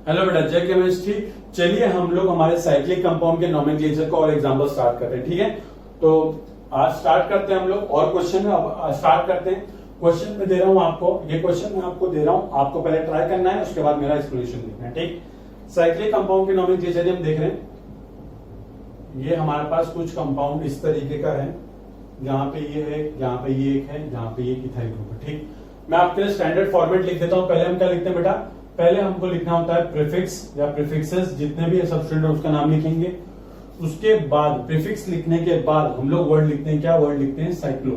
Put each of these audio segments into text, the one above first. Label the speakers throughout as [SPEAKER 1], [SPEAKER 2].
[SPEAKER 1] Hello बेटा, जय chemistry. चलिए हम लोग हमारे साइक्लिक कंपाउंड के नोमेनक्लेचर को और एग्जांपल स्टार्ट करते हैं। ठीक है, तो आज स्टार्ट करते हैं हम लोग और क्वेश्चन में अब स्टार्ट करते हैं। क्वेश्चन में दे रहा हूं आपको, ये क्वेश्चन मैं आपको दे रहा हूं, आपको पहले ट्राई करना है, उसके बाद मेरा एक्सप्लेनेशन देखना है। ठीक, साइक्लिक कंपाउंड के नोमेनक्लेचर हम देख रहे हैं। ये हमारे पास कुछ कंपाउंड इस तरीके का है, यहाँ पे ये है, यहाँ पे ये एक है, यहाँ पे ये इथाइल ग्रुप है। ठीक, मैं आपके लिए स्टैंडर्ड फॉर्मेट लिख देता हूँ। पहले हम क्या लिखते हैं बेटा, पहले हमको लिखना होता है प्रीफिक्स या प्रीफिक्सेस, जितने भी सब्स्टिट्यूएंट है उसका नाम लिखेंगे। उसके बाद प्रीफिक्स लिखने के बाद हम लोग वर्ड लिखते हैं, क्या वर्ड लिखते हैं, साइक्लो,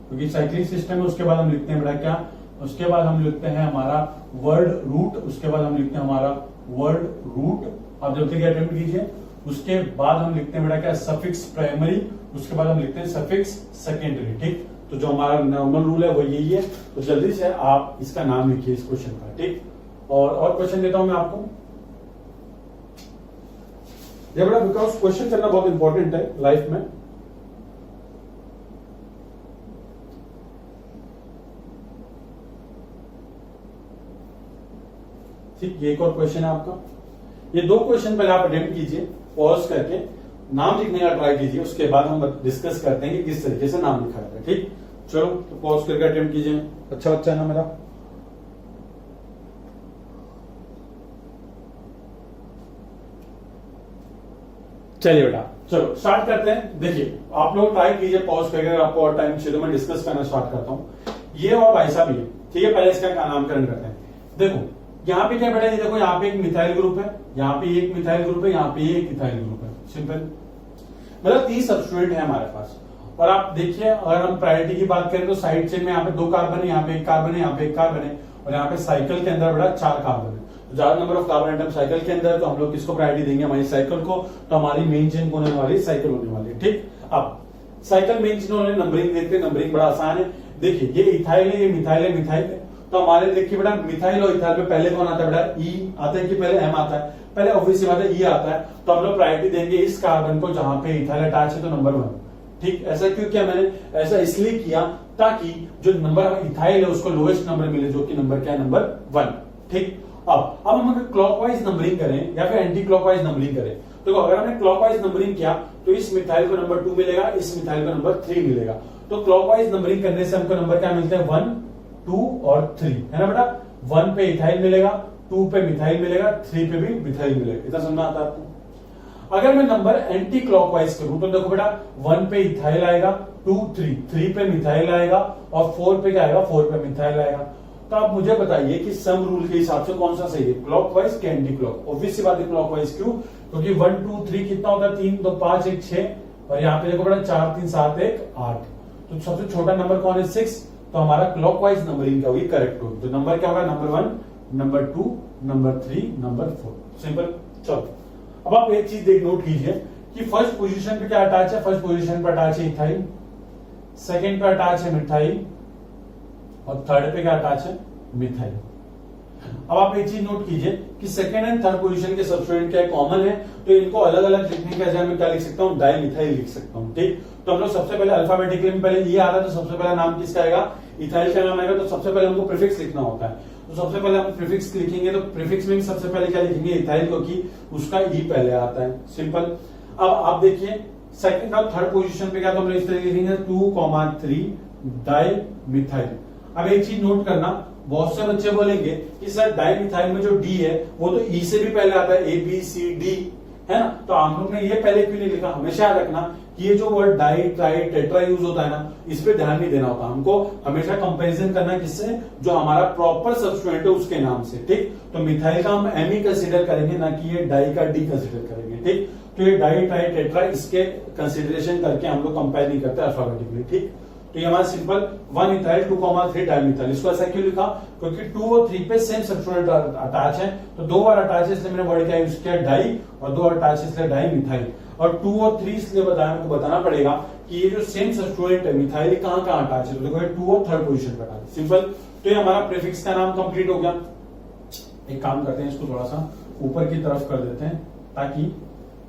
[SPEAKER 1] क्योंकि साइक्लिक सिस्टम है। उसके बाद हम लिखते हैं बेटा क्या, उसके बाद हम लिखते हैं हमारा वर्ड रूट, उसके बाद हम लिखते हैं हमारा वर्ड रूट। आप जब तक अटेम्प्ट कीजिए। उसके बाद हम लिखते हैं बेटा क्या, सफिक्स प्राइमरी, उसके बाद हम लिखते हैं सफिक्स सेकेंडरी। ठीक, तो जो हमारा नॉर्मल रूल है वो यही है। तो जल्दी से आप इसका नाम लिखिए इस क्वेश्चन का। ठीक, और क्वेश्चन देता हूं मैं आपको, ये बड़ा, बिकॉज क्वेश्चन करना बहुत इंपॉर्टेंट है लाइफ में। ठीक, ये एक और क्वेश्चन है आपका। ये दो क्वेश्चन पहले आप अटेम्प्ट कीजिए, पॉज करके नाम लिखने का ट्राई कीजिए, उसके बाद हम डिस्कस करते हैं कि किस तरीके से नाम लिखा जाता है। ठीक, चलो तो पॉज करके अटेम्प्ट कीजिए। अच्छा बच्चा है ना मेरा। चलिए बेटा, चलो स्टार्ट करते हैं। देखिए आप लोग ट्राई कीजिए पॉज करके, अगर आपको और टाइम चाहिए तो मैं डिस्कस करना स्टार्ट करता हूं। ये और ऐसा भी है। ठीक है, पहले इसका नामकरण करते हैं। देखो यहाँ पे क्या बेटा, ये देखो यहाँ पे एक मिथाइल ग्रुप है, यहाँ पे एक मिथाइल ग्रुप है, यहाँ पे एक इथाइल ग्रुप है। सिंपल, मतलब 30 सब्स्टिट्यूएंट है हमारे पास। और आप देखिए, अगर हम प्रायोरिटी की बात करें तो साइड चेन में यहाँ पे 2 कार्बन है, यहाँ पे 1 कार्बन है, यहाँ पे 1 कार्बन है, और यहाँ पे साइकिल के अंदर बेटा 4 कार्बन है। ज्यादा number of carbon atom cycle के अंदर, तो हम लोग किसको प्रायोरिटी देंगे, हमारी साइकिल को। तो हमारी मेन चेन होने वाली साइकिल होने वाली है। ठीक, अब साइकिल मेन चेन होने नंबरिंग देखते हैं। नंबरिंग बड़ा आसान है। देखिए ये इथाइल है, ये मिथाइल है, मिथाइल है। तो हमारे देखिए बेटा, मिथाइल और इथाइल में पहले कौन आता है बेटा, ई आता है कि पहले एम आता है, पहले ऑब्वियसली बात है ई आता है। तो हम लोग प्रायोरिटी देंगे इस कार्बन को जहां पे इथाइल अटैच है, तो नंबर 1। ठीक, ऐसा क्यों किया मैंने, ऐसा इसलिए किया ताकि जो नंबर इथाइल है उसको लोएस्ट नंबर मिले, जो कि नंबर क्या है, नंबर 1। ठीक, अब हम अगर क्लॉकवाइज नंबरिंग करें या फिर एंटी क्लॉकवाइज नंबरिंग करें, तो अगर हमने क्लॉकवाइज नंबरिंग किया तो इस मिथाइल को नंबर 2 मिलेगा, इस मिथाइल को नंबर 3 मिलेगा। तो क्लॉकवाइज नंबरिंग करने से हमको नंबर क्या मिलते हैं, 1, 2 और 3, है ना बेटा। 1 पे इथाइल मिलेगा, 2 पे मिथाइल मिलेगा, 3 पे भी मिथाइल मिलेगा। इतना समझ आता है आपको। अगर मैं नंबर एंटी क्लॉकवाइज करूं तो देखो बेटा, 1 पे इथाइल आएगा, 2, 3 पे मिथाइल आएगा, और 4 पे क्या आएगा, 4 पे मिथाइल आएगा। तो आप मुझे बताइए कि सम रूल के हिसाब से कौन सा सही है, क्लॉकवाइज के एंटी क्लॉक। ऑब्वियसली बात है क्लॉकवाइज। क्यों, क्योंकि 1, 2, 3 कितना होता है, 3, 2, 5, 1, 6, और यहाँ पे देखो बेटा 4, 3, 7, 1, 8। तो सबसे छोटा नंबर कौन है, 6। तो हमारा क्लॉकवाइज नंबरिंग क्या होगी, करेक्ट होगी। तो नंबर क्या होगा, number 1, number 2, number 3, number 4। Simple. चलो अब आप एक चीज देख नोट कीजिए कि फर्स्ट पोजीशन पे क्या अटैच है, फर्स्ट पोजीशन पे अटैच है इथाइल, सेकंड पे अटैच है मिथाइल, और थर्ड पे क्या अटैच है, मिथाइल। अब आप एक चीज नोट कीजिए कि सेकंड एंड थर्ड पोजीशन के सब्स्टिट्यूएंट क्या कॉमन है, तो इनको अलग अलग लिखने के बजाय मैं क्या लिख सकता हूं, डाई मिथाइल लिख सकता हूं। ठीक, तो हम लोग सबसे पहले अल्फाबेटिकली में पहले ये आ रहा है, तो सबसे पहला नाम किसका आएगा, इथाइल का नाम आएगा। तो सबसे पहले हमको प्रीफिक्स लिखना होता है। तो सबसे पहले हम प्रीफिक्स लिखेंगे, तो प्रीफिक्स में सबसे पहले क्या लिखेंगे, इथाइल, क्योंकि उसका ई पहले आता है। सिंपल। अब आप देखिए सेकंड और थर्ड पोजीशन पे क्या, तो हम लोग इस तरह लिखेंगे 2, 3 डाई मिथाइल। अब एक चीज नोट करना, बहुत से बच्चे बोलेंगे कि सर डाई मिथाइल में जो डी है वो तो ई से भी पहले आता है, ए बी सी डी, है ना। तो हम लोग ने ये पहले क्यों नहीं लिखा। हमेशा याद रखना कि ये जो word di, tri, tetra use होता है ना, इस पे ध्यान नहीं देना होता। हमको हमेशा कंपैरिजन करना किससे, जो हमारा प्रॉपर सब्स्टिट्यूएंट है उसके नाम से। ठीक, तो मिथाइल का हम एम ही कंसिडर करेंगे, ना कि ये डाई का डी कंसिडर करेंगे। ठीक, तो ये डाई, ट्राई, टेट्रा, इसके कंसिडरेशन करके हम लोग कंपेयर नहीं करते अल्फाबेटिकली। ठीक, तो ये हमारा सिंपल 1 इथाइल, 2, 3 डाइमिथाइल। इसको ऐसा क्यों लिखा, क्योंकि 2 और 3 पे सेम सब्स्टिट्यूएंट अटैच है। तो 2 बार अटैच है इसलिए मैंने वर्ड क्या यूज किया, डाई, और 2 अटैच है इसलिए डाई मिथाइल। और 2 और 3 इसलिए आपको बताना पड़ेगा कि ये जो सेम सब्स्टिट्यूएंट है मिथाइल कहां कहां अटैच है। तो देखो 2 और थर्ड पोजीशन पर अटैच। सिंपल। तो ये हमारा प्रीफिक्स का नाम कंप्लीट हो गया। एक काम करते हैं, इसको थोड़ा सा ऊपर की तरफ कर देते हैं ताकि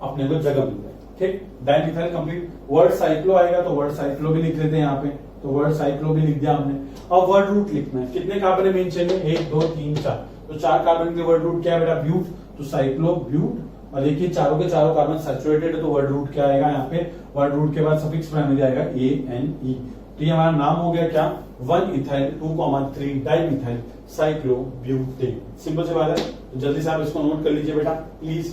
[SPEAKER 1] अपने को जगह मिल जाए। ठीक, डाइमिथाइल कंप्लीट। वर्ड साइक्लो आएगा तो वर्ड साइक्लो भी लिख लेते हैं यहाँ पे, तो वर्ड साइक्लो भी लिख दिया हमने। अब वर्ड रूट लिखना है, कितने कार्बन है मेन चेन में, 1, 2, 3, 4। तो 4 कार्बन के वर्ड रूट क्या है बेटा, ब्यूट, तो साइक्लोब्यूट। और देखिए चारों के चारों कार्बन सैचुरेटेड है, तो वर्ड रूट क्या आएगा यहाँ पे, वर्ड रूट के बाद सफिक्स प्राइमरी आएगा ANE। तो ये हमारा नाम हो गया क्या, 1 इथाइल 2,3 डाइमिथाइल साइक्लोब्यूटेन। सिंपल सी बात है, तो जल्दी से आप इसको नोट कर लीजिए बेटा प्लीज।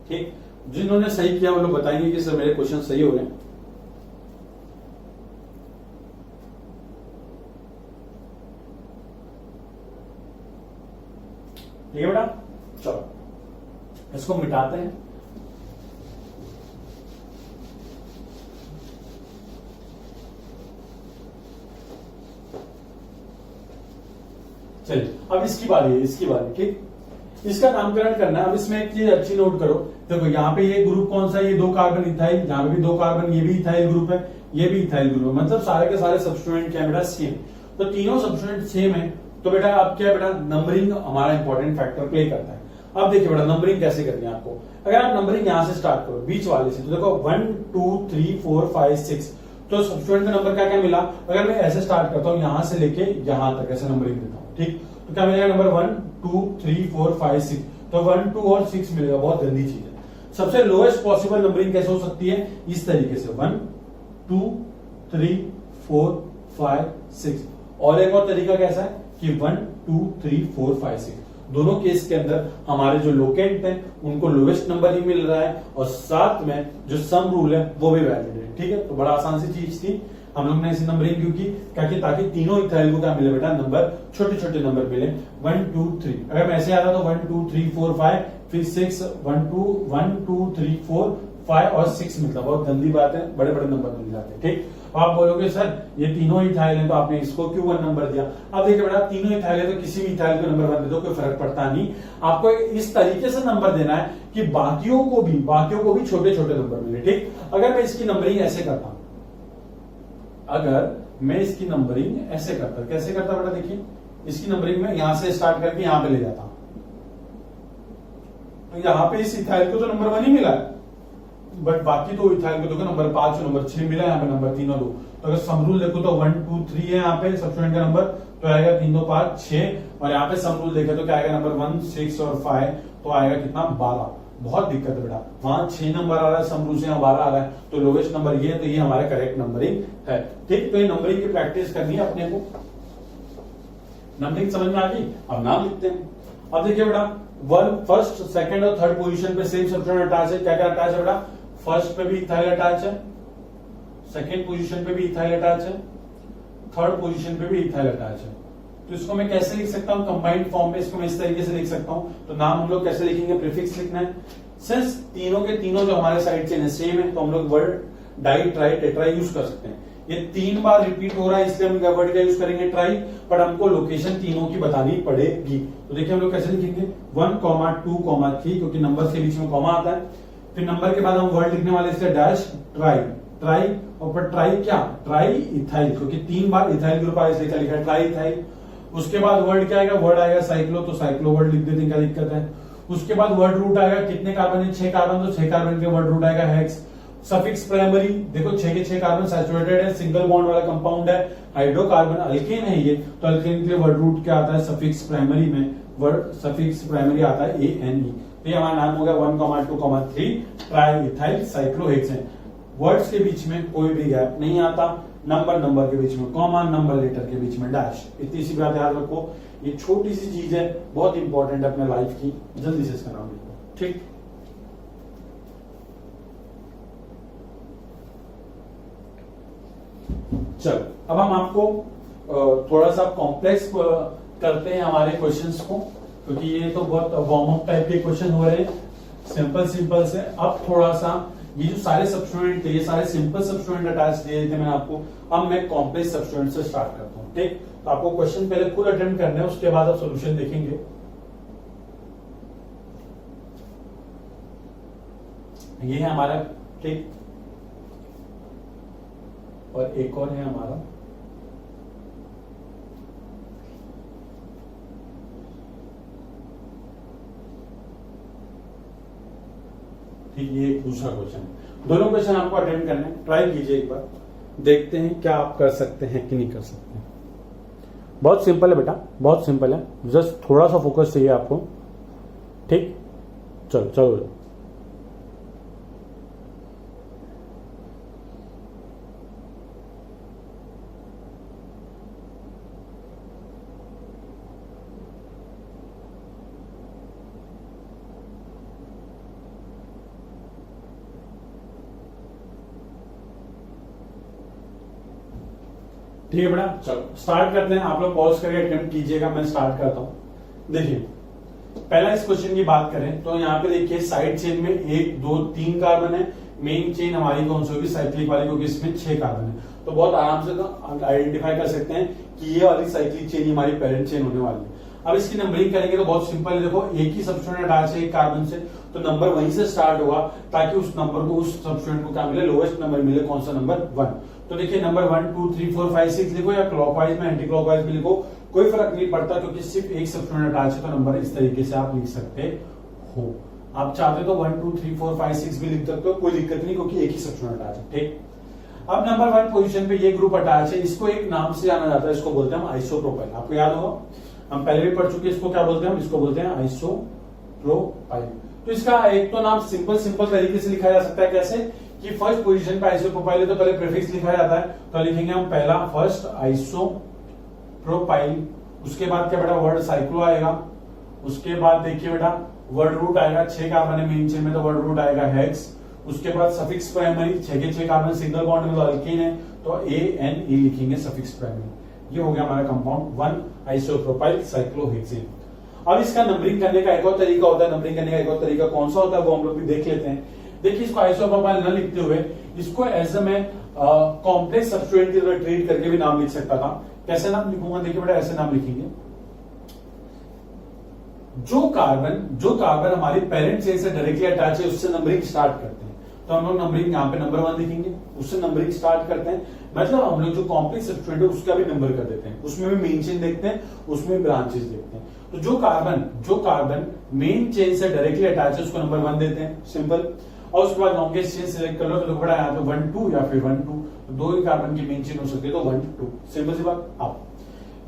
[SPEAKER 1] ठीक, जिन्होंने सही किया वो लोग बताएंगे कि सर मेरे क्वेश्चन सही हो रहे हैं। ठीक है बेटा, चलो इसको मिटाते हैं। चलिए अब इसकी बारी है, इसकी बारी। ठीक, इसका नामकरण करना है। अब इसमें एक चीज अच्छी नोट करो, देखो यहाँ पे ये ग्रुप कौन सा है, ये 2 कार्बन इथाइल, यहाँ पे भी 2 कार्बन, ये भी इथाइल ग्रुप है, ये भी इथाइल ग्रुप है, मतलब सारे के सारे सब्स्टिट्यूएंट क्या है बेटा, सेम। तो तीनों सब्स्टिट्यूएंट सेम है, तो बेटा अब क्या है बेटा, नंबरिंग हमारा इंपॉर्टेंट फैक्टर प्ले करता है। अब देखिए बेटा नंबरिंग कैसे करनी है आपको। अगर आप नंबरिंग यहां से स्टार्ट करो बीच वाले से, तो देखो 1 2 3 4 5 6, तो सब्स्टिट्यूएंट का नंबर क्या क्या मिला। अगर मैं ऐसे स्टार्ट करता हूं यहां से लेके यहां तक ऐसे नंबरिंग देता हूं, ठीक, तो क्या मिलेगा नंबर 1 2 3 4 5 6, तो 1 2 और 6 मिलेगा। बहुत गंदी चीज है। सबसे लोएस्ट पॉसिबल नंबरिंग कैसे हो सकती है, इस तरीके से 1 2 3 4 5 6। और एक और तरीका कैसा है कि 1 2 3 4 5 6, दोनों केस के अंदर हमारे जो लोकेंट हैं उनको लोवेस्ट नंबर ही मिल रहा है, और साथ में जो सम रूल है वो भी वैलिड है। ठीक है, तो बड़ा आसान सी चीज थी, हम लोग ने ऐसी नंबरिंग क्यों की, क्या ताकि तीनों इथाइल को क्या मिले बेटा, नंबर छोटे छोटे नंबर मिले 1 2 3। अगर मैं ऐसे आता तो 1 2 3 4 5, फिर 6 1 2 3 4 5 और 6 मिलता। बहुत गंदी बात है, बड़े बड़े नंबर मिल जाते हैं। ठीक, आप बोलोगे सर ये तीनों इथाइल हैं तो आपने इसको क्यों 1 नंबर दिया। अब देखिए बेटा तीनों इथाइल है तो किसी भी इथाइल को नंबर 1 दे दो, कोई फर्क पड़ता नहीं। आपको इस तरीके से नंबर देना है कि बाकियों को भी छोटे छोटे नंबर मिले। ठीक, अगर मैं इसकी नंबरिंग ऐसे करता हूं, अगर मैं इसकी नंबरिंग ऐसे करता, कैसे करता बेटा, देखिए इसकी नंबरिंग में यहां से स्टार्ट करके यहां पे ले जाता हूं, तो यहां पे इस इथाइल को तो नंबर 1 ही मिला है, बट बाकी तो इथाइल को देखो नंबर 5 और नंबर 6 मिला है, यहाँ पे नंबर 3 और 2। तो अगर सम रूल देखो तो 1 2 3 है यहाँ पे सब्स्टिट्यूएंट का नंबर, तो आएगा 3 2 5 6, और यहाँ पे सम रूल देखे तो क्या आएगा नंबर 1 6 और 5, तो आएगा कितना 12। बहुत दिक्कत है बेटा, वहां 6 नंबर आ रहा है सम रूल से, यहाँ 12 आ रहा है, तो लोवेस्ट नंबर ये है, तो ये हमारा करेक्ट नंबरिंग है। ठीक, तो ये नंबरिंग की प्रैक्टिस करनी है अपने को। नंबरिंग समझ में आ गई, अब नाम लिखते हैं। अब देखिए बेटा फर्स्ट सेकंड और थर्ड पोजीशन पे सेम सब्स्टिट्यूएंट अटैच है। क्या क्या अटैच है बेटा, फर्स्ट पे भी इथाइल अटैच है, सेकेंड पोजीशन पे भी इथाइल अटैच है, थर्ड पोजीशन पे भी इथाइल अटैच है। तो इसको मैं कैसे लिख सकता हूं, कंबाइंड फॉर्म में इसको मैं इस तरीके से लिख सकता हूं। तो नाम हम लोग कैसे लिखेंगे, प्रीफिक्स लिखना है। सिंस तीनों के तीनों जो हमारे साइड चेन है सेम है, तो हम लोग word di tri tetra use कर सकते हैं। ये 3 बार रिपीट हो रहा है इसलिए हम वर्ड का यूज करेंगे ट्राई, पर हमको लोकेशन तीनों की बतानी पड़ेगी। तो देखिए हम लोग कैसे लिखेंगे 1 2 3, क्योंकि नंबर के बीच में कॉमा आता है। फिर नंबर के बाद हम वर्ड लिखने वाले इसलिए डैश ट्राई, ट्राई और पर ट्राई क्या, ट्राई इथाइल, क्योंकि 3 बार इथाइल ग्रुप आया इसलिए क्या लिखा है ट्राई इथाइल। उसके बाद वर्ड क्या आएगा, वर्ड आएगा साइक्लो, तो साइक्लो वर्ड लिख देते हैं, क्या दिक्कत है। उसके बाद वर्ड रूट आएगा, कितने कार्बन है 6 कार्बन, तो 6 कार्बन के वर्ड रूट आएगा हेक्स। सफिक्स प्राइमरी देखो 6 के 6 कार्बन सैचुरेटेड है, सिंगल बॉन्ड वाला कंपाउंड है, हाइड्रोकार्बन अल्केन है ये, तो अल्केन के लिए वर्ड रूट क्या आता है, सफिक्स प्राइमरी में वर्ड सफिक्स प्राइमरी आता है ANE। तो ये हमारा नाम हो गया 1 2 3 ट्राई इथाइल साइक्लोहेक्सेन। वर्ड्स के बीच में कोई भी गैप नहीं आता, नंबर के बीच में कॉमा, नंबर लेटर के बीच में डैश। इतनी सी बात याद रखो, ये छोटी सी चीज है, बहुत इंपॉर्टेंट है अपने लाइफ की, जल्दी से इसका नाम लिखो। ठीक, चलो अब हम आपको थोड़ा सा कॉम्प्लेक्स करते हैं हमारे क्वेश्चंस को, क्योंकि ये तो बहुत वार्म अप टाइप के क्वेश्चन हो रहे हैं, सिंपल से। अब थोड़ा सा ये जो सारे सब्स्टिट्यूएंट थे, ये सारे सिंपल सब्स्टिट्यूएंट अटैच दिए थे मैंने आपको, अब मैं कॉम्प्लेक्स सब्स्टिट्यूएंट से स्टार्ट करता हूँ। ठीक, तो आपको क्वेश्चन पहले खुद अटेम्प्ट करना है, उसके बाद आप सोल्यूशन देखेंगे। ये है हमारा, ठीक, और एक और है हमारा, ठीक, ये एक दूसरा क्वेश्चन है। दोनों क्वेश्चन आपको अटेम्प्ट करने, ट्राई कीजिए एक बार, देखते हैं क्या आप कर सकते हैं कि नहीं कर सकते। बहुत सिंपल है बेटा, बहुत सिंपल है, जस्ट थोड़ा सा फोकस चाहिए आपको। ठीक, चलो चलो। ठीक है बेटा, चलो स्टार्ट करते हैं। आप लोग पॉज करके अटेम्प्ट कीजिएगा, मैं स्टार्ट करता हूं। देखिए पहला इस क्वेश्चन की बात करें तो यहाँ पे देखिए साइड चेन में 1 2 3 कार्बन है। मेन चेन हमारी कौन सी होगी, साइक्लिक वाली, क्योंकि इसमें 6 कार्बन है। तो बहुत आराम से आइडेंटिफाई कर सकते हैं कि ये वाली साइक्लिक चेन हमारी पेरेंट चेन होने वाली है। अब इसकी नंबरिंग करेंगे तो बहुत सिंपल है। देखो एक ही सब्स्टिट्यूएंट अटैच है एक कार्बन से, तो नंबर वहीं से स्टार्ट होगा ताकि उस नंबर को, उस सब्स्टिट्यूएंट को क्या मिले, लोएस्ट नंबर मिले। कौन सा नंबर, 1। तो देखिए नंबर 1 2 3 4 5 6 लिखो, या क्लॉकवाइज में एंटी क्लॉकवाइज भी लिखो, कोई फर्क नहीं पड़ता, क्योंकि सिर्फ एक सब्स्टिट्यूएंट अटैच है। तो नंबर इस तरीके से आप लिख सकते हो। आप चाहते तो 1 2 3 4 5 6 भी लिख सकते हो, कोई दिक्कत नहीं, क्योंकि एक ही सब्स्टिट्यूएंट अटैच है। ठीक, अब नंबर 1 पोजीशन पे ये ग्रुप अटैच है। इसको एक नाम से जाना जाता है, इसको बोलते हैं हम आइसोप्रोपाइल। आपको याद होगा, हम पहले भी पढ़ चुके हैं। इसको क्या बोलते हैं हम, इसको बोलते हैं आइसोप्रोपाइल। तो इसका एक तो नाम सिंपल तरीके से लिखा जा सकता है। कैसे कि फर्स्ट पोजीशन पे आइसोप्रोपाइल है तो पहले प्रीफिक्स लिखा जाता है, तो लिखेंगे हम पहला फर्स्ट आइसोप्रोपाइल। उसके बाद क्या बेटा, वर्ड साइक्लो आएगा। उसके बाद देखिए बेटा वर्ड रूट आएगा, 6 कार्बन है मेन चेन में, तो वर्ड रूट आएगा हेक्स। उसके बाद सफिक्स प्राइमरी, 6 के 6 कार्बन सिंगल बॉन्ड में, तो अल्कीन है, तो ANE लिखेंगे सफिक्स प्राइमरी। ये हो गया हमारा कंपाउंड 1 आइसोप्रोपाइल साइक्लोहेक्सेन। अब इसका नंबरिंग करने का एक और तरीका होता है। नंबरिंग करने का एक और तरीका कौन सा होता है वो हम लोग भी देख लेते हैं। देखिए इसको आइसोप्रोपाइल न लिखते हुए इसको एज मैं कॉम्प्लेक्स सब्स्टिट्यूएंट की तरह ट्रीट करके भी नाम लिख सकता था। कैसे नाम लिखूंगा, देखिए बेटा ऐसे नाम लिखेंगे। जो कार्बन हमारी पेरेंट चेन से डायरेक्टली अटैच है उससे नंबरिंग स्टार्ट करते हैं। तो हम लोग नंबरिंग यहाँ पे नंबर 1 लिखेंगे, उससे नंबरिंग स्टार्ट करते हैं। मतलब हम लोग जो कॉम्प्लेक्स सब्स्टिट्यूएंट है उसका भी नंबर कर देते हैं, उसमें भी मेन चेन देखते हैं, उसमें भी ब्रांचेस देखते हैं। तो जो कार्बन मेन चेन से डायरेक्टली अटैच है उसको नंबर 1 देते हैं, सिंपल। और उसके बाद लॉन्गेस्ट चेन सिलेक्ट कर लो, तो बड़ा यहाँ पे 1 2 या फिर 1 2, तो 2 ही कार्बन की मेन चेन हो सकती है, तो 1 2, सिंपल सी बात। अब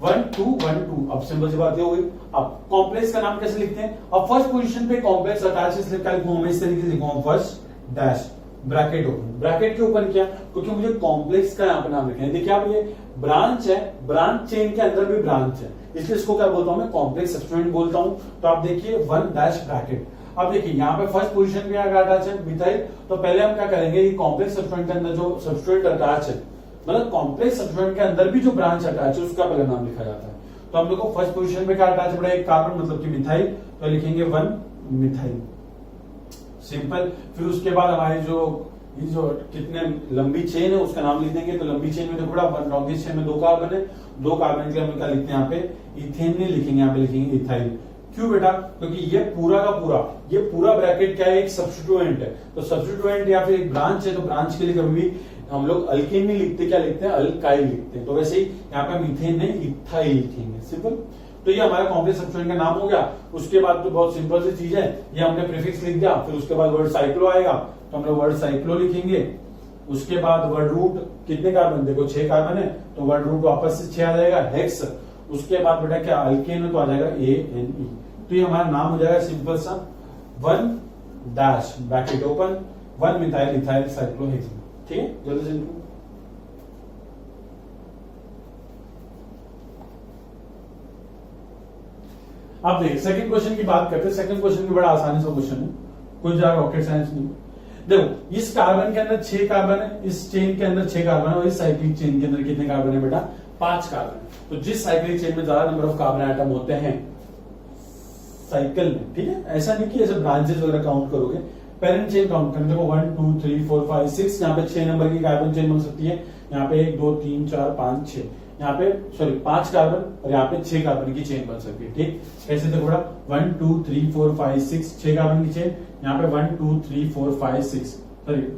[SPEAKER 1] 1 2 1 2, अब सिंपल सी बात ये हो गई। अब कॉम्प्लेक्स का नाम कैसे लिखते हैं, अब फर्स्ट पोजीशन पे कॉम्प्लेक्स अटैच है, इसलिए क्या लिखूंगा मैं, इस तरीके से लिखूंगा, first dash bracket open. Bracket क्यों ओपन किया, क्योंकि मुझे कॉम्प्लेक्स का यहाँ पे नाम लिखना है। देखिए आप ये ब्रांच है, ब्रांच चेन के अंदर भी ब्रांच है, इसलिए इसको क्या बोलता हूं मैं, कॉम्प्लेक्स सब्स्टिट्यूएंट बोलता हूं। तो आप देखिए 1 डैश ब्रैकेट। अब देखिए यहाँ पे फर्स्ट पोजीशन पे अटैच है मिथाइल, तो पहले हम क्या करेंगे, ये कॉम्प्लेक्स सब्स्टिट्यूएंट के अंदर जो सब्स्टिट्यूएंट अटैच है, मतलब कॉम्प्लेक्स सब्स्टिट्यूएंट के अंदर भी जो ब्रांच अटैच है उसका पहले नाम लिखा जाता है। तो हम लोग को फर्स्ट पोजीशन पे क्या अटैच पड़ा, एक कार्बन मतलब कि मिथाइल, तो लिखेंगे 1 मिथाइल, सिंपल। फिर उसके बाद हमारी जो कितने लंबी चेन है उसका नाम लिख देंगे। तो लंबी चेन में देखो बड़ा, लॉन्गेस्ट चेन में 2 कार्बन है, 2 कार्बन के लिए हम क्या लिखते हैं यहाँ पे, इथेन नहीं लिखेंगे, यहाँ पे लिखेंगे इथाइल। क्यों बेटा, क्योंकि ये पूरा का पूरा ब्रैकेट क्या है, एक सब्स्टिट्यूएंट है। तो सब्स्टिट्यूएंट या फिर एक ब्रांच है, तो ब्रांच के लिए कभी भी हम लोग अल्केन नहीं लिखते, क्या लिखते हैं, अल्काइल लिखते हैं। तो वैसे ही यहाँ पे मीथेन ने इथाइल लिखेंगे, सिंपल। तो ये हमारा कॉम्प्लेक्स सब्स्टिट्यूएंट का नाम हो गया। उसके बाद तो बहुत सिंपल सी चीज है, ये हमने प्रीफिक्स लिख दिया। फिर उसके बाद वर्ड साइक्लो आएगा, तो हम लोग वर्ड साइक्लो लिखेंगे। उसके बाद वर्ड रूट, कितने कार्बन, देखो 6 कार्बन है, तो वर्ड रूट वापस से 6 आ जाएगा, हेक्स। उसके बाद बेटा क्या, अल्केन में तो आ जाएगा ANE। तो ये हमारा नाम हो जाएगा सिंपल सा 1 dash bracket open 1 methyl ethyl cyclohexane. ठीक है, जल्दी से लिखो। अब देखिए सेकंड क्वेश्चन की बात करते हैं। सेकंड क्वेश्चन भी बड़ा आसानी से क्वेश्चन है, कोई ज्यादा रॉकेट साइंस नहीं। देखो इस कार्बन के अंदर 6 कार्बन है, इस चेन के अंदर 6 कार्बन है, और इस साइक्लिक चेन के अंदर कितने कार्बन है बेटा, 5 कार्बन। तो जिस साइक्लिक चेन में ज्यादा नंबर ऑफ कार्बन एटम होते हैं साइकिल में, ठीक है, ऐसा नहीं कि ऐसे ब्रांचेस वगैरह काउंट करोगे, पेरेंट चेन काउंट करें। देखो 1 2 3 4 5 6, यहाँ पे 6 नंबर की कार्बन चेन बन सकती है। यहाँ पे 1 2 3 4 5 6, यहाँ पे 5 कार्बन, और यहाँ पे 6 कार्बन की चेन बन सकती है। ठीक, कैसे देखो बड़ा, 1 2 3 4 5 6, 6 कार्बन की चेन। यहाँ पे 1 2 3 4 5 6,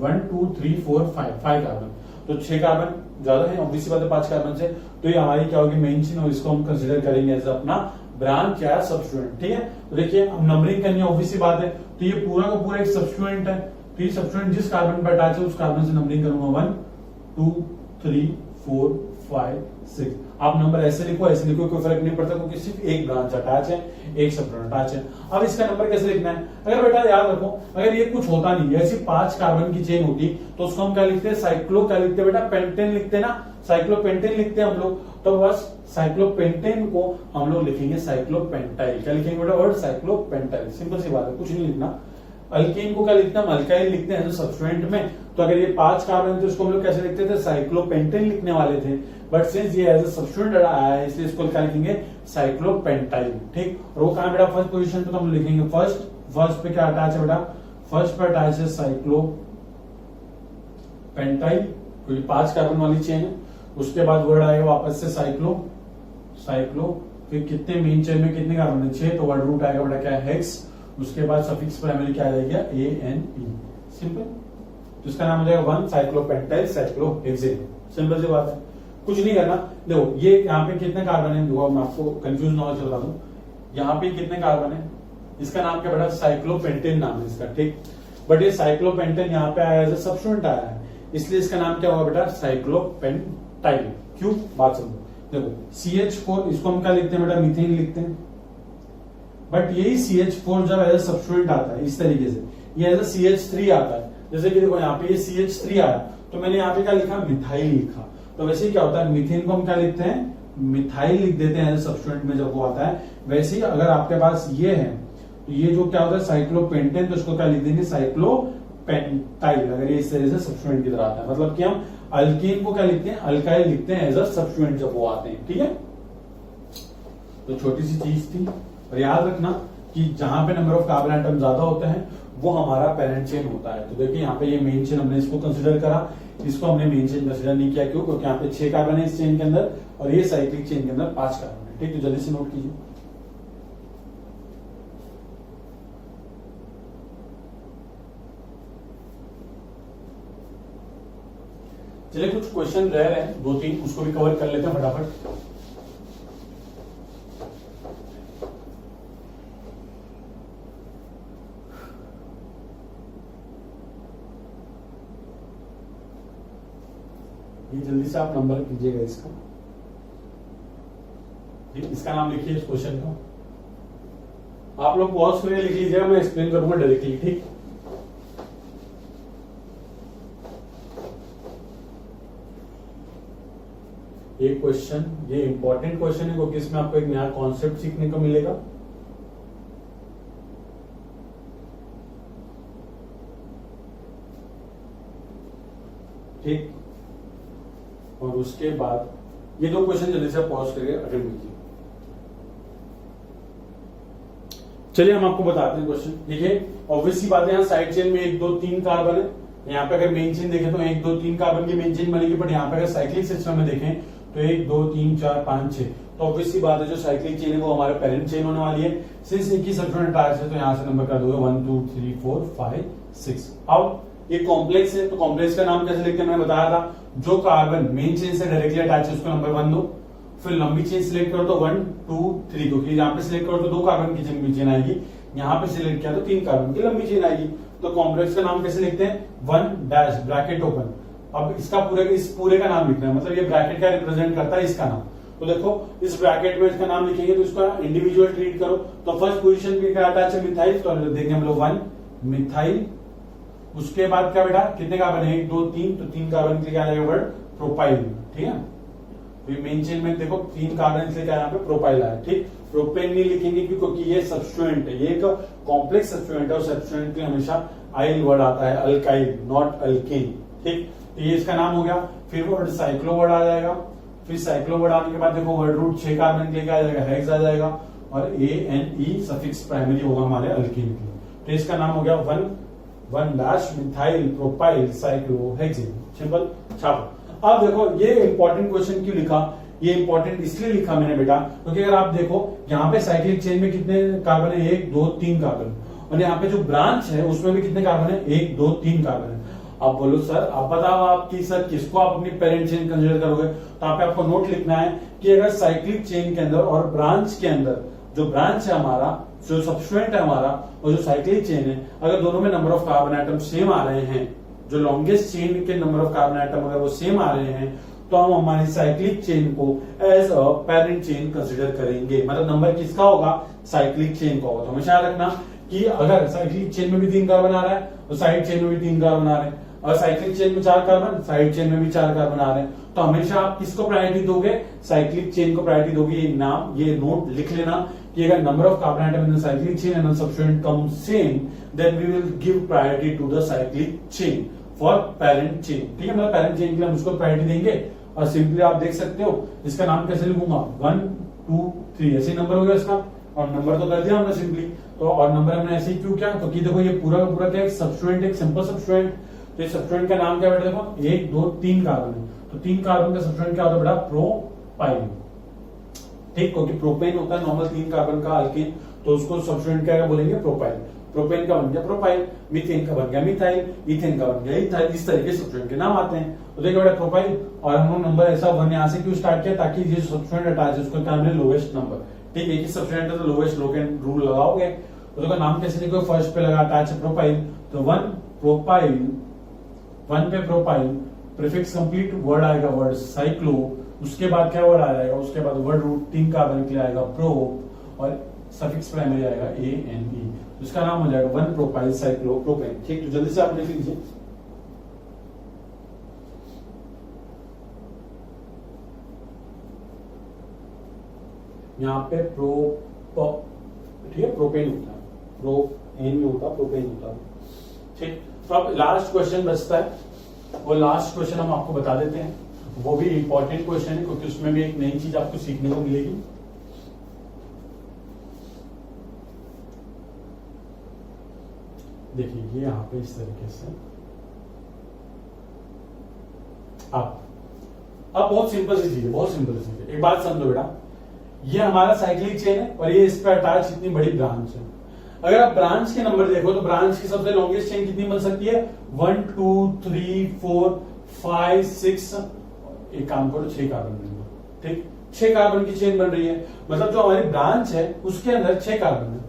[SPEAKER 1] 1 2 3 4 5 कार्बन, तो 6 कार्बन ज्यादा है, ऑब्वियसली बात है 5 कार्बन से। तो ये हमारी क्या होगी, मेन चेन, और इसको हम कंसिडर करेंगे एज अपना ब्रांच या सब्स्टिट्यूएंट। ठीक है, तो देखिए अब नंबरिंग करनी है, ऑब्वियसली बात है। तो ये पूरा का पूरा एक सब्स्टिट्यूएंट है, तो ये सब्स्टिट्यूएंट जिस कार्बन पर अटैच है उस कार्बन से नंबरिंग करूंगा 1 2 3 4 5 6। आप नंबर ऐसे लिखो कोई फर्क नहीं पड़ता, क्योंकि सिर्फ एक ब्रांच अटैच है, एक सब्सट्रेट अटैच है। अब इसका नंबर कैसे लिखना है, अगर बेटा याद रखो, अगर ये कुछ होता नहीं है, ऐसी 5 कार्बन की चेन होती तो उसको हम क्या लिखते हैं, साइक्लो क्या लिखते हैं बेटा, पेंटेन लिखते हैं ना, साइक्लोपेंटेन लिखते हैं हम लोग। तो बस साइक्लोपेंटेन को हम लोग लिखेंगे साइक्लोपेंटाइल। क्या लिखेंगे बेटा, वर्ड साइक्लोपेंटाइल, सिंपल सी बात है, कुछ नहीं लिखना। अल्केन को क्या लिखते हैं, हम अल्काइल लिखते हैं सब्सटेंट में। तो अगर ये 5 कार्बन थे उसको हम लोग कैसे लिखते थे, साइक्लोपेंटेन लिखने वाले थे, बट सिंस ये एज ए सब्सटेंट आया है इसलिए इसको क्या लिखेंगे, साइक्लोपेंटाइल। ठीक, और वो कहां बेटा, फर्स्ट पोजीशन पे तो हम लिखेंगे फर्स्ट पे क्या अटैच है बेटा, फर्स्ट पे अटैच है साइक्लोपेंटाइल, क्योंकि 5 कार्बन वाली चेन है। उसके बाद वर्ड आएगा वापस से साइक्लो, फिर कितने मेन चेन में कितने कार्बन है, 6, तो वर्ड रूट आएगा बेटा क्या है, हेक्स। उसके बाद सफिक्स प्राइमरी क्या आ जाएगा, ANE, सिंपल। तो इसका नाम हो जाएगा 1 साइक्लोपेंटाइल साइक्लोहेक्सेन, सिंपल सी बात है, कुछ नहीं करना। देखो ये यहाँ पे कितने कार्बन है, देखो मैं आपको कंफ्यूज ना हो चलता हूँ, यहाँ पे कितने कार्बन है, इसका नाम क्या बेटा, साइक्लोपेंटेन नाम है इसका, ठीक। बट ये साइक्लोपेंटेन यहाँ पे आया एज सब्स्टिट्यूएंट आया है, इसलिए इसका नाम क्या होगा बेटा, साइक्लोपेंटाइल। क्यों, बात समझो। देखो CH4 इसको हम क्या लिखते हैं बेटा, मीथेन लिखते हैं, बट यही CH4 जब एज सब्स्टिट्यूएंट आता है इस तरीके से, ये एज CH3 आता है। जैसे कि देखो यहाँ पे ये CH3 आया, तो मैंने यहाँ पे क्या लिखा, मिथाइल लिखा। तो वैसे ही क्या होता है, मीथेन को हम क्या लिखते हैं, मिथाइल लिख देते हैं एज सब्स्टिट्यूएंट में जब वो आता है। वैसे ही अगर आपके पास ये है, तो ये जो क्या होता है साइक्लोपेंटेन, तो इसको क्या लिख देंगे, साइक्लोपेंटाइल, अगर ये इस तरह से सब्स्टिट्यूएंट की तरह आता है। मतलब कि हम अल्कीन को क्या लिखते हैं, अल्काइल लिखते हैं एज अ सब्स्टिट्यूएंट जब वो आते हैं, ठीक है। तो छोटी सी चीज थी, और याद रखना कि जहां पे नंबर ऑफ कार्बन एटम ज्यादा होते हैं वो हमारा पेरेंट चेन होता है। तो देखिए यहाँ पे ये मेन चेन हमने इसको कंसिडर करा, इसको हमने मेन चेन कंसिडर नहीं किया, क्यों, क्योंकि यहाँ पे 6 कार्बन है इस चेन के अंदर, और ये साइक्लिक चेन के अंदर 5 कार्बन है, ठीक। तो जल्दी से नोट कीजिए। चलिए कुछ क्वेश्चन रह रहे हैं 2-3, उसको भी कवर कर लेते हैं फटाफट। ये जल्दी से आप नंबर कीजिएगा इसका, इसका नाम लिखिए इस क्वेश्चन का। आप लोग पॉज करके लिख लीजिएगा, मैं एक्सप्लेन करूंगा डायरेक्टली, ठीक। ये क्वेश्चन, ये इंपॉर्टेंट क्वेश्चन है, क्योंकि इसमें आपको एक नया कॉन्सेप्ट सीखने को मिलेगा। ठीक, और उसके बाद ये 2 क्वेश्चन जल्दी से पॉज करके अटेंड कीजिए। चलिए हम आपको बताते हैं क्वेश्चन। देखिए ऑब्वियस सी बात है, यहाँ साइड चेन में 1 2 3 कार्बन है, यहाँ पे अगर मेन चेन देखें तो 1 2 3 कार्बन की मेन चेन बनेगी, बट यहाँ पे अगर साइक्लिक सिस्टम में देखें तो 1 2 3 4 5 6, तो ऑब्वियस सी बात है जो साइक्लिक चेन है वो हमारे पेरेंट चेन होने वाली है। सिंस एक ही सब्स्टिट्यूएंट अटैच है तो यहाँ से नंबर कर दोगे 1 2 3 4 5 6। अब ये कॉम्प्लेक्स है, तो कॉम्प्लेक्स का नाम कैसे लिखते हैं, मैंने बताया था, जो कार्बन मेन चेन से डायरेक्टली अटैच है उसको नंबर 1 दो, फिर लंबी चेन सिलेक्ट करो तो 1 2 3, क्योंकि यहाँ पे सिलेक्ट करो तो 2 कार्बन की लंबी चेन आएगी, यहाँ पे सिलेक्ट किया तो 3 कार्बन की लंबी चेन आएगी। तो कॉम्प्लेक्स का नाम कैसे लिखते हैं, 1 डैश ब्रैकेट ओपन। अब इसका इस पूरे का नाम लिखना है, मतलब ये ब्रैकेट का रिप्रेजेंट करता है इसका नाम। तो देखो इस ब्रैकेट में इसका नाम लिखेंगे तो इसका इंडिविजुअल ट्रीट करो। तो फर्स्ट पोजीशन पे क्या अटैच है, मिथाइल, तो देंगे हम लोग 1 मिथाइल। उसके बाद क्या बेटा, कितने कार्बन है, 1 2 3, तो 3 कार्बन के लिए क्या आएगा वर्ड, प्रोपाइल, ठीक है। तो मेन चेन में देखो 3 कार्बन से क्या यहाँ पे प्रोपाइल आया, ठीक। प्रोपेन नहीं लिखेंगे क्योंकि ये सब्स्टिट्यूएंट है, ये एक कॉम्प्लेक्स सब्स्टिट्यूएंट है, और सब्स्टिट्यूएंट के लिए हमेशा आइल वर्ड आता है, अल्काइल नॉट अल्केन, ठीक। तो ये इसका नाम हो गया। फिर वर्ड साइक्लो वर्ड आ जाएगा, फिर साइक्लो वर्ड आने के बाद देखो वर्ड रूट 6 कार्बन के लिए क्या आ जाएगा, हेक्स आ जाएगा, और ANE सफिक्स प्राइमरी होगा हमारे अल्कीन के लिए। तो इसका नाम हो गया 1 dash methyl propyl cyclohexane, simple छापो। अब देखो ये इंपॉर्टेंट क्वेश्चन क्यों लिखा, ये इंपॉर्टेंट इसलिए लिखा मैंने बेटा, क्योंकि अगर आप देखो यहाँ पे साइक्लिक चेन में कितने कार्बन है, 1 2 3 कार्बन, और यहाँ पे जो ब्रांच है उसमें भी कितने कार्बन है, 1 2 3 कार्बन है। आप बोलो सर, आप बताओ आपकी सर किसको आप अपनी पेरेंट चेन कंसीडर करोगे, तो यहाँ पे आपको नोट लिखना है कि अगर साइक्लिक चेन के अंदर और ब्रांच के अंदर, जो ब्रांच है हमारा, जो सब्स्टिट्यूएंट है हमारा, और जो साइक्लिक चेन है, अगर दोनों में number of carbon atom same आ रहे हैं, जो लॉन्गेस्ट चेन के नंबर ऑफ कार्बन एटम अगर वो सेम आ रहे हैं, तो हम हमारी साइक्लिक चेन को as a parent chain consider करेंगे। मतलब नंबर किसका होगा, साइक्लिक चेन का होगा। तो हमेशा याद रखना कि अगर साइक्लिक चेन में भी 3 कार्बन आ रहा है तो साइड चेन में भी 3 कार्बन आ रहे हैं, और साइक्लिक चेन में 4 कार्बन, साइड चेन में भी 4 कार्बन आ रहे हैं, तो हमेशा आप किसको प्रायोरिटी दोगे, साइक्लिक चेन को प्रायोरिटी दोगे। ये नाम, ये नोट लिख लेना कि अगर number of carbon atom in the cyclic chain and substituent come same, then we will give priority to the cyclic chain for parent chain. ठीक है, मतलब पेरेंट चेन के लिए हम उसको प्रायोरिटी देंगे। और सिंपली आप देख सकते हो इसका नाम कैसे लिखूंगा, 1 2 3 ऐसे नंबर हो गया इसका, और नंबर तो कर दिया हमने सिंपली। तो और नंबर हमने ऐसे ही क्यों किया, क्योंकि देखो ये पूरा का पूरा क्या है, सबस्टिट्यूएंट, एक सिंपल सबस्टिट्यूएंट। तो इस सबस्टिट्यूएंट का नाम क्या बेटा, देखो 1 2 3 कार्बन है, तो 3 कार्बन का सबस्टिट्यूएंट क्या होता है बेटा, प्रोपाइन। ठीक, क्योंकि प्रोपेन होता है नॉर्मल 3 कार्बन का अल्केन, तो उसको सबस्टिट्यूएंट क्या बोलेंगे, प्रोपाइन। प्रोपेन का बन गया प्रोपाइल, मीथेन का बन गया मिथाइल, इथेन का बन गया इथाइल। इस तरीके से सबस्टिट्यूएंट के नाम आते हैं। तो देखो बेटा प्रोपाइल, और हम नंबर ऐसा 1 यहां से क्यों स्टार्ट किया, ताकि ये सबस्टिट्यूएंट अटैच है उसका क्या है, लोवेस्ट नंबर। ठीक है, एक ही सबस्टिट्यूएंट है तो लोवेस्ट लोकेंट रूल लगाओगे। तो देखो नाम कैसे लिखो, फर्स्ट पे लगा अटैच है प्रोपाइल, तो 1 प्रोपाइल, 1 पे प्रोपाइल, प्रीफिक्स कंप्लीट, वर्ड आएगा वर्ड साइक्लो, उसके बाद क्या वर्ड आ जाएगा, उसके बाद वर्ड रूट 3 कार्बन के लिए आएगा प्रो, और सफिक्स प्राइमरी आएगा ANE, इसका नाम हो जाएगा 1 प्रोपाइल साइक्लोप्रोपेन। ठीक, तो जल्दी से आप लिख लीजिए। यहाँ पे ठीक है, प्रोपेन होता है, प्रोपेन में होता है, प्रोपेन होता है। ठीक, तो अब लास्ट क्वेश्चन बचता है, वो लास्ट क्वेश्चन हम आपको बता देते हैं। वो भी इंपॉर्टेंट क्वेश्चन है, क्योंकि उसमें भी एक नई चीज आपको सीखने को मिलेगी। देखिए ये यहाँ पे इस तरीके से अब बहुत सिंपल सी चीज है, बहुत सिंपल सी चीज है। एक बात समझो बेटा, ये हमारा साइक्लिक चेन है और ये इस पे अटैच इतनी बड़ी ब्रांच है। अगर आप ब्रांच के नंबर देखो तो ब्रांच की सबसे लॉन्गेस्ट चेन कितनी बन सकती है, 1 2 3 4 5 6, एक काम करो 6 कार्बन बन गए। ठीक, 6 कार्बन की चेन बन रही है, मतलब जो हमारी ब्रांच है उसके अंदर 6 कार्बन है।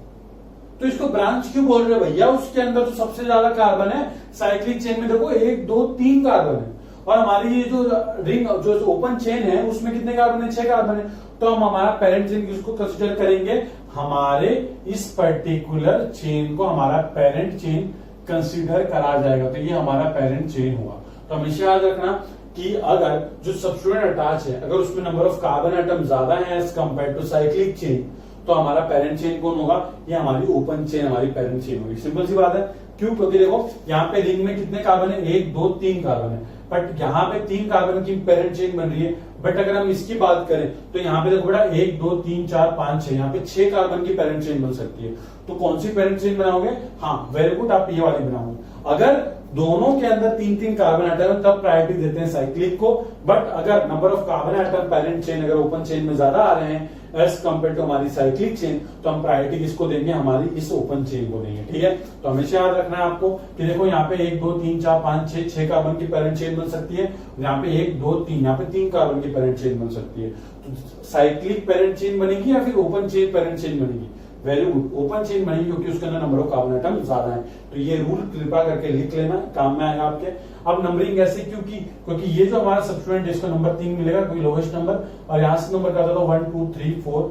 [SPEAKER 1] तो इसको ब्रांच क्यों बोल रहे हो भैया, उसके अंदर तो सबसे ज्यादा कार्बन है। साइक्लिक चेन में देखो 1 2 3 कार्बन है, और हमारी ये जो रिंग जो ओपन चेन है उसमें कितने कार्बन है, 6 कार्बन है। तो हम हमारा पेरेंट चेन किसको कंसिडर करेंगे, हमारे इस पर्टिकुलर चेन को हमारा पेरेंट चेन कंसिडर करा जाएगा। तो ये हमारा पेरेंट चेन हुआ। तो हमेशा याद रखना कि अगर जो सबस्टिट्यूएंट अटैच है, अगर उसमें नंबर ऑफ कार्बन एटम ज्यादा है as compare to cyclic chain, तो हमारा पेरेंट चेन कौन होगा, ये हमारी ओपन चेन हमारी पेरेंट चेन होगी। सिंपल सी बात है। क्यों, क्योंकि देखो यहाँ पे रिंग में कितने कार्बन है, 1 2 3 कार्बन है, बट यहाँ पे 3 कार्बन की पेरेंट चेन बन रही है। बट अगर हम इसकी बात करें तो यहाँ पे देखो बेटा 1 2 3 4 5 6, यहाँ पे 6 कार्बन की पेरेंट चेन बन सकती है। तो कौन सी पेरेंट चेन बनाओगे, हाँ वेरी गुड, आप ये वाली बनाओगे। अगर दोनों के अंदर 3 कार्बन एटम है तब प्रायोरिटी देते हैं साइक्लिक को। बट अगर number of carbon atom parent chain अगर ओपन चेन में ज्यादा आ रहे हैं एज कंपेयर टू हमारी साइक्लिक चेन, तो हम प्रायोरिटी किसको देंगे, हमारी इस ओपन चेन को देंगे। ठीक है, तो हमेशा याद रखना है आपको कि देखो यहाँ पे 1 2 3 4 5 6 6 कार्बन की पेरेंट चेन बन सकती है, यहाँ पे 1 2 3, यहाँ पे 3 कार्बन की पेरेंट चेन बन सकती है। तो साइक्लिक पेरेंट चेन बनेगी या फिर ओपन चेन पेरेंट चेन बनेगी, वेरी गुड, ओपन चेन बनेगी, क्योंकि उसके अंदर नंबर ऑफ कार्बन एटम ज्यादा है। तो ये रूल कृपा करके लिख लेना, काम में आएगा आपके। अब नंबरिंग ऐसे क्योंकि ये जो हमारा सबस्टिट्यूएंट है इसको नंबर 3 मिलेगा, क्योंकि लोवेस्ट नंबर, और यहां से नंबर क्या था 1 2 3 4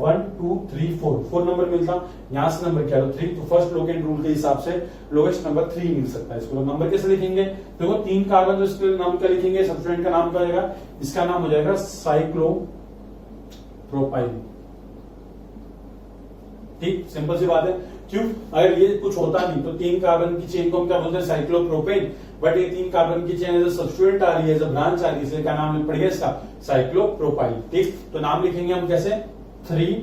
[SPEAKER 1] 1 2 3 4 नंबर मिलता, यहां से नंबर क्या 3। तो फर्स्ट लोकेंट रूल के हिसाब से लोवेस्ट नंबर 3 मिल सकता है। इसको नंबर कैसे लिखेंगे, देखो 3 कार्बन जो इसके नाम क्या लिखेंगे, सबस्टिट्यूएंट का नाम क्या होगा, इसका नाम हो जाएगा साइक्लोप्रोपाइल। ठीक, सिंपल सी बात है। क्यों, अगर ये कुछ होता नहीं तो 3 कार्बन की चेन को हम क्या बोलते हैं, साइक्लोप्रोपेन। बट ये 3 कार्बन की चेन सबस्टिट्यूएंट आ रही है, जब ब्रांच आ रही है, इसलिए क्या नाम पड़ गया इसका, साइक्लोप्रोपाइल। ठीक, तो नाम लिखेंगे हम कैसे, 3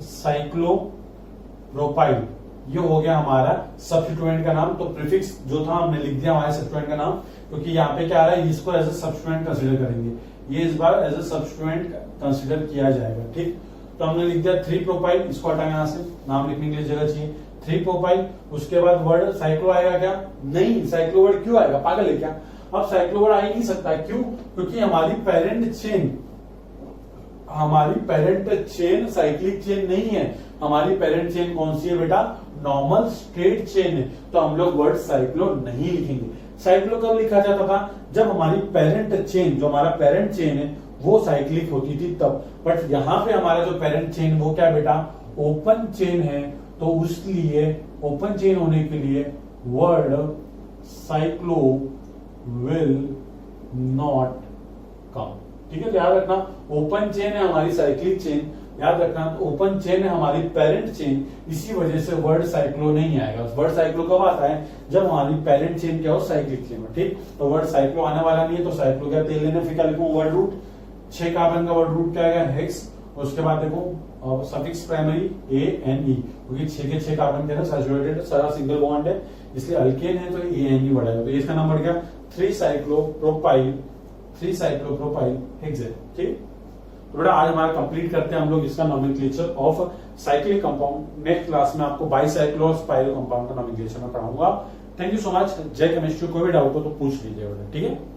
[SPEAKER 1] साइक्लोप्रोपाइल, ये हो गया हमारा सब्स्टिट्यूएंट का नाम। तो प्रीफिक्स जो था हमने लिख दिया हमारे सब्स्टिट्यूएंट का नाम, क्योंकि यहाँ पे क्या आ रहा है, इसको एज ए सब्स्टिट्यूएंट कंसिडर करेंगे, ये इस बार एज ए सब्स्टिट्यूएंट कंसिडर किया जाएगा। ठीक, तो हमने लिख दिया 3 प्रोपाइल, इसको हटाएंगे यहां से, नाम लिखने के लिए जगह चाहिए, 3 प्रोपाइल। उसके बाद वर्ड साइक्लो आएगा क्या, नहीं, साइक्लो वर्ड क्यों आएगा, पागल है क्या, अब साइक्लो वर्ड आ ही नहीं सकता है। क्यों, क्योंकि हमारी पेरेंट चेन साइक्लिक चेन नहीं है, हमारी पेरेंट चेन कौन सी है बेटा, नॉर्मल स्ट्रेट चेन है। तो हम लोग वर्ड साइक्लो नहीं लिखेंगे। साइक्लो कब लिखा जाता था? जब हमारी पेरेंट चेन, जो हमारा पेरेंट चेन है वो साइक्लिक होती थी तब। बट यहां पे हमारा जो पेरेंट चेन वो क्या बेटा, ओपन चेन है, तो इसलिए ओपन चेन होने के लिए word cyclo will not come. ठीक है, तो याद रखना ओपन चेन है हमारी साइक्लिक चेन, याद रखना ओपन चेन है हमारी पेरेंट चेन, इसी वजह से वर्ड साइक्लो नहीं आएगा। वर्ड साइक्लो कब आता है? जब हमारी पेरेंट चेन क्या हो, साइक्लिक चेन हो। ठीक, तो वर्ड साइक्लो आने वाला नहीं है, तो साइक्लो क्या तेल लेने, फिर क्या लिखूं, वर्ड रूट 6 कार्बन का वर्ड रूट क्या आएगा, हेक्स। उसके बाद देखो सफिक्स प्राइमरी ANE, क्योंकि 6 के 6 कार्बन के ना सैचुरेटेड सारा सिंगल बॉन्ड है, इसलिए अल्केन है तो ANE बढ़ेगा, तो इसका नाम बढ़ गया 3 साइक्लोप्रोपाइल हेक्सेन। ठीक, तो बेटा आज हमारा कंप्लीट करते हैं हम लोग इसका nomenclature of cyclic compound. Next class में आपको बाईसाइक्लो और स्पाइरो कंपाउंड का नोमेनक्लेचर में पढ़ाऊंगा। Thank you so much. जय केमिस्ट्री। कोई भी डाउट हो तो पूछ लीजिए बेटा, ठीक है।